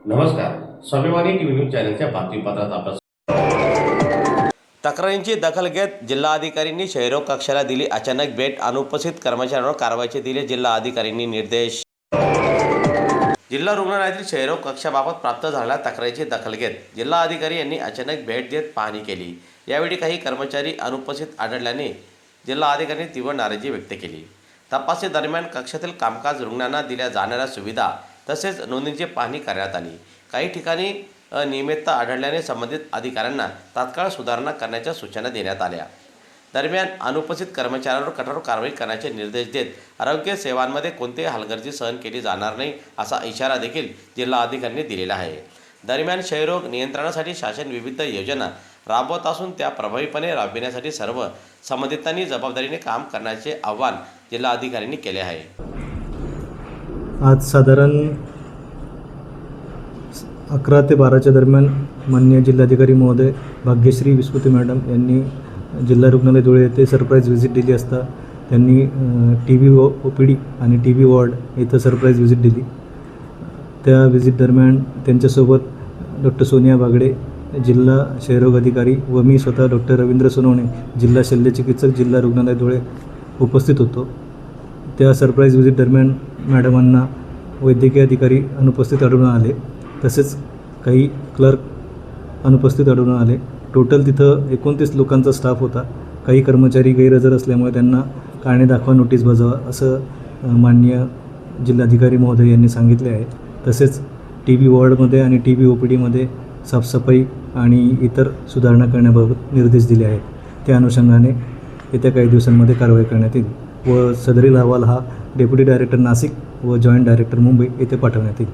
नमस्कार. स्वाभिमानी TV news चॅनलच्या बातमीपत्रात आपलं तक्रारींची दखल घेत जिल्हाधिकाऱ्यांनी क्षयरोग कक्षाला दिली अचानक भेट. अनुपस्थित कर्मचाऱ्यांवर कारवाईचे दिले जिल्हाधिकाऱ्यांनी निर्देश. जिल्हा रुग्णालयातील क्षयरोग कक्षाबाबत प्राप्त झालेल्या तक्रारीची दखल घेत जिल्हाधिकारी यांनी अचानक भेट देत पाहणी केली. यावेळी काही कर्मचारी अनुपस्थित आढळल्याने जिल्हाधिकाऱ्यांनी तीव्र नाराजी व्यक्त केली. तपासणी दरम्यान कक्षातील कामकाज रुग्णांना दिल्या जाणाऱ्या सुविधा तसेच नोंदींची पाहणी करण्यात आली. काही ठिकाणी अनियमितता आढळल्याने संबंधित अधिकाऱ्यांना तात्काळ सुधारणा करण्याच्या सूचना देण्यात आल्या. दरम्यान अनुपस्थित कर्मचाऱ्यांवर कठोर कारवाई करण्याचे निर्देश देत आरोग्य सेवांमध्ये कोणतीही हलगर्जी सहन केली जाणार नाही असा इशारा देखील जिल्हाधिकाऱ्यांनी दिलेला आहे. दरम्यान क्षयरोग नियंत्रणासाठी शासन विविध योजना राबवत असून त्या प्रभावीपणे राबविण्यासाठी सर्व संबंधितांनी जबाबदारीने काम करण्याचे आवाहन जिल्हाधिकाऱ्यांनी केले आहे. आज साधारण 11 ते 12च्या दरम्यान माननीय जिल्हाधिकारी महोदय भाग्यश्री विस्फुते मॅडम यांनी जिल्हा रुग्णालय धुळे येथे सरप्राईज व्हिजिट दिली असता त्यांनी TB OPD आणि TB वॉर्ड इथं सरप्राईज व्हिजिट दिली. त्या व्हिजिट दरम्यान त्यांच्यासोबत डॉक्टर सोनिया बागडे जिल्हा क्षयरोग अधिकारी व मी स्वतः डॉक्टर रवींद्र सोनवणे जिल्हा शल्यचिकित्सक जिल्हा रुग्णालय धुळे उपस्थित होतो. त्या सरप्राईज व्हिजिट दरम्यान मॅडमांना वैद्यकीय अधिकारी अनुपस्थित आढळून आले तसेच काही क्लर्क अनुपस्थित आढळून आले. टोटल तिथं 29 लोकांचा स्टाफ होता. काही कर्मचारी गैरहजर असल्यामुळे त्यांना कारणे दाखवा नोटीस बजावा असं माननीय जिल्हाधिकारी महोदय यांनी सांगितले आहे. तसेच TB वॉर्डमध्ये आणि TB OPDमध्ये साफसफाई आणि इतर सुधारणा करण्याबाबत निर्देश दिले आहेत. त्या अनुषंगाने येत्या काही दिवसांमध्ये कारवाई करण्यात येईल व सदरील अहवाल हा डेप्युटी डायरेक्टर नाशिक व जॉईंट डायरेक्टर मुंबई येथे पाठवण्यात येईल.